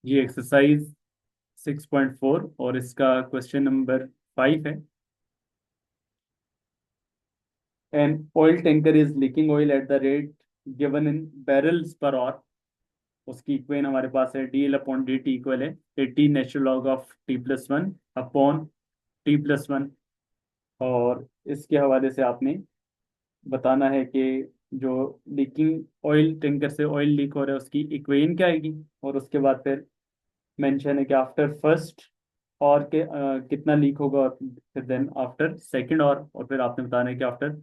ये एक्सरसाइज 6.4 और इसका क्वेश्चन नंबर 5 है। An oil tanker is leaking oil at the rate given in barrels per hour. उसकी equation हमारे पास है D L upon D T equal है 80 natural log of T plus one upon T plus one. और इसके हवाले से आपने बताना है कि जो लीकिंग ऑयल टैंकर से ऑयल लीक हो रहा है उसकी इक्वेशन क्या आएगी। और उसके बाद फिर मेंशन है कि आफ्टर फर्स्ट और के कितना लीक होगा, और फिर देन आफ्टर सेकंड और फिर आपने बताना है कि after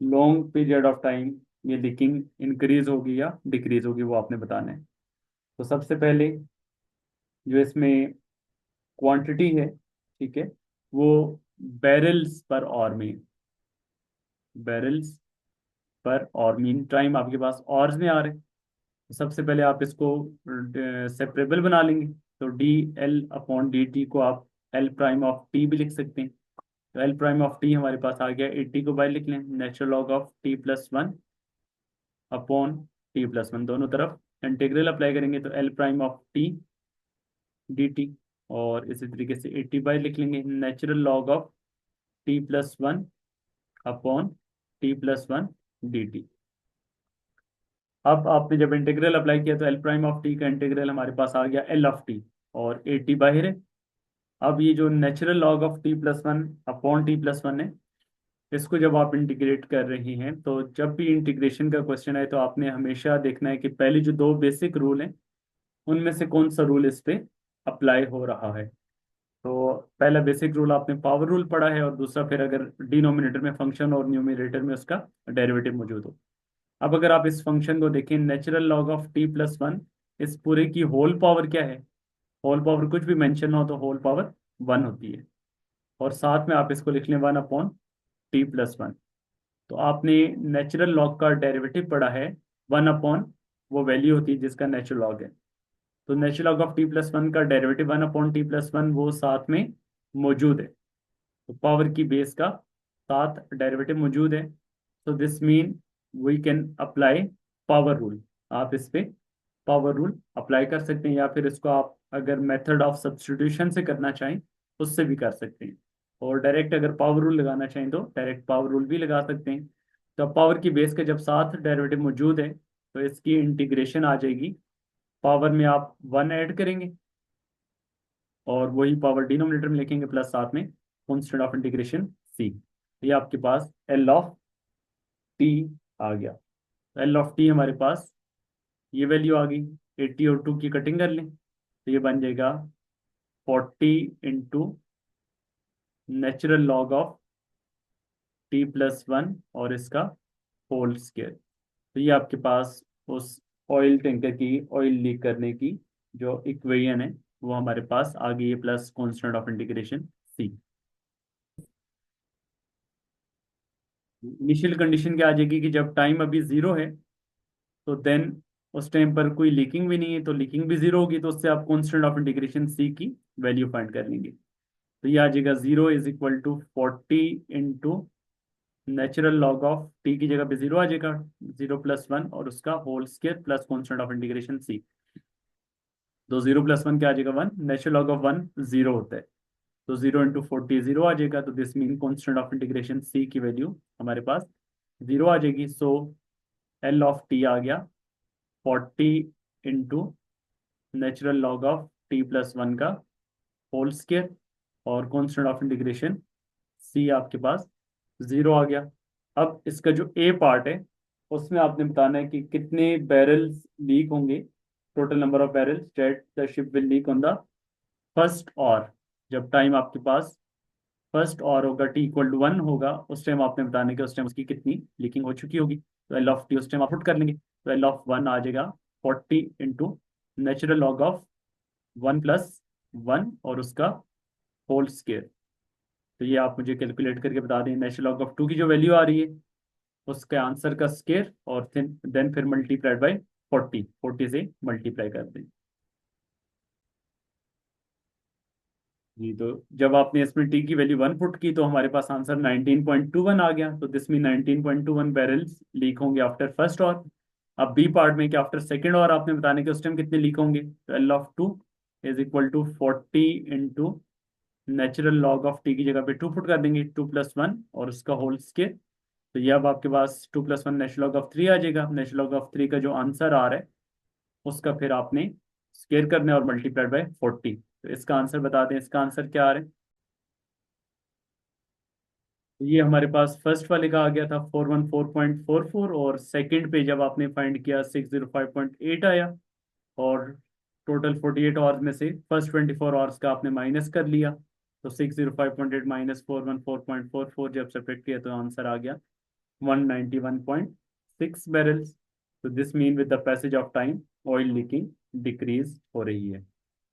long period of time ये लीकिंग इंक्रीज होगी या डिक्रीज होगी, वो आपने बताना है। तो सबसे पहले जो इसमें क्वांटिटी है, ठीक है, वो बैरल्स पर और में, बैरल्स पर और मीन टाइम आपके पास ऑर्स में आ रहे हैं। तो सबसे पहले आप इसको सेपरेबल बना लेंगे। तो D L upon D T को आप एल प्राइम ऑफ टी भी लिख सकते हैं। तो एल प्राइम ऑफ टी हमारे पास आ गया 80 को बाय लिख लें natural log of T plus one upon T plus one, दोनों तरफ इंटीग्रल अप्लाई करेंगे तो L prime of T D T. और इसी तरीके से 80 बाय लिख लेंगे natural log of T plus one upon T plus one D T. अब आपने जब इंटीग्रल अप्लाई किया तो एल प्राइम ऑफ टी का इंटीग्रल हमारे पास आ गया एल ऑफ टी, और 80 बाहर है। अब ये जो natural log of T plus one upon T plus one है, इसको जब आप इंटीग्रेट कर रही हैं तो जब भी इंटीग्रेशन का क्वेश्चन आए तो आपने हमेशा देखना है कि पहले जो दो बेसिक रूल हैं उनमें से कौन सा रूल इस पे अप्लाई हो रहा है। तो पहला बेसिक रूल आपने पावर रूल पढ़ा है, और दूसरा फिर अगर डिनोमिनेटर में फंक्शन और न्यूमरेटर में उसका डेरिवेटिव मौजूद हो। अब अगर आप इस फंक्शन को देखें natural log of T plus one, इस पूरे की होल पावर क्या है। होल पावर कुछ भी मेंशन हो तो होल पावर वन होती है, और साथ में आप इसको लिख लें one upon T plus one. तो आपने नेचुरल लॉग का डेरिवेटिव पढ़ा है, वन अपॉन वो वैल्यू होती है जिसका नेचुरल लॉग है। तो natural log of T plus one का derivative one upon T plus one वो साथ में मौजूद है। तो पावर की बेस का साथ डेरिवेटिव मौजूद है। तो this mean we can apply power rule. आप इस पे पावर रूल अप्लाई कर सकते हैं, या फिर इसको आप अगर मेथड ऑफ सब्स्टिट्यूशन से करना चाहें उससे भी कर सकते हैं। और डायरेक्ट अगर पावर रूल लगाना चाहें तो डायरेक्ट पावर रूल भी लगा सकते हैं। तो पावर की बेस का जब साथ डेरिवेटिव मौजूद है तो इसकी इंटीग्रेशन आ जाएगी। पावर में आप वन ऐड करेंगे और वही पावर डिनोमिनेटर में लिखेंगे प्लस साथ में कॉन्स्टेंट ऑफ इंटीग्रेशन सी। ये आपके पास एल ऑफ टी आ गया। एल ऑफ टी हमारे पास ये वैल्यू आ गई। 80 और 2 की कटिंग कर लें तो ये बन जाएगा 40 into natural log of T plus one और इसका होल स्केयर। तो ये आपके पास उस ऑयल टैंकर की ऑयल लीक करने की जो इक्वेशन है वो हमारे पास आ गई है, plus constant of integration C. Initial condition क्या आ जाएगी कि जब टाइम अभी जीरो है तो देन उस टाइम पर कोई लीकिंग भी नहीं है, तो लीकिंग भी जीरो होगी, तो उससे आप कॉन्स्टेंट ऑफ इंटीग्रेशन सी की वैल्यू फाइंड कर लेंगे। तो ये आ जाएगा zero is equal to 40 into natural log of T की जगह पे जीरो आ जाएगा, जीरो प्लस वन और उसका whole square plus constant of integration C. तो जीरो प्लस वन क्या आ जाएगा one, natural log of one zero होता है। तो जीरो इंटू 40 जीरो आ जाएगा, तो this mean constant of integration C की वैल्यू हमारे पास जीरो आ जाएगी। सो एल ऑफ टी आ गया 40 into natural log of T plus one का होल स्केयर और कॉन्स्टेंट ऑफ इंटीग्रेशन सी आपके पास जीरो आ गया। अब इसका जो ए पार्ट है उसमें आपने बताना है कि कितने बैरल्स लीक होंगे, total number of barrels that the ship will leak on the first और। जब टाइम आपके पास फर्स्ट और होगा टी इक्वल टू वन होगा उस टाइम आपने बताने कि उस टाइम उसकी कितनी लीकिंग हो चुकी होगी। तो एल ऑफ टी उस टाइम आप पुट कर लेंगे, तो एल ऑफ वन आ जाएगा 40 into natural log of one plus one और उसका होल स्केयर। तो ये आप मुझे कैलकुलेट करके बता दें नेचुरल लॉग ऑफ टू की जो वैल्यू आ रही है उसके आंसर का स्केयर, और देन फिर मल्टीप्लाइड बाय 40, 40 से मल्टीप्लाई कर दें। जी, तो जब आपने इसमें टी की वैल्यू वन पुट की तो हमारे पास आंसर 19.21 आ गया। तो दिस मीन 19.21 बैरल्स लीक होंगे आफ्टर फर्स्ट और। अब बी पार्ट में कि आफ्टर सेकेंड और आपने बताने के उस टाइम कितने लीक होंगे, तो L of two is equal to 40 into natural log of T की जगह पे 2 पुट कर देंगे, 2+1 और उसका होल स्केयर। तो ये अब आपके पास 2+1 नेचुरल लॉग ऑफ 3 आ जाएगा। नेचुरल लॉग ऑफ 3 का जो आंसर आ रहा है उसका फिर आपने स्केयर करना है और मल्टीप्लाइड बाय 40। तो इसका आंसर बता दें, इसका आंसर क्या आ रहा है। ये हमारे पास फर्स्ट वाले का आ गया था 414.44, और सेकंड पे जब आपने फाइंड किया 605.8 आया। और टोटल 48 आवर्स में से फर्स्ट 24 आवर्स का आपने माइनस कर लिया। तो 605.8 माइनस 414.44 जब सेपरेट किया तो आंसर आ गया 191.6 बैरल्स। तो this mean with the passage of time oil leaking decrease हो रही है।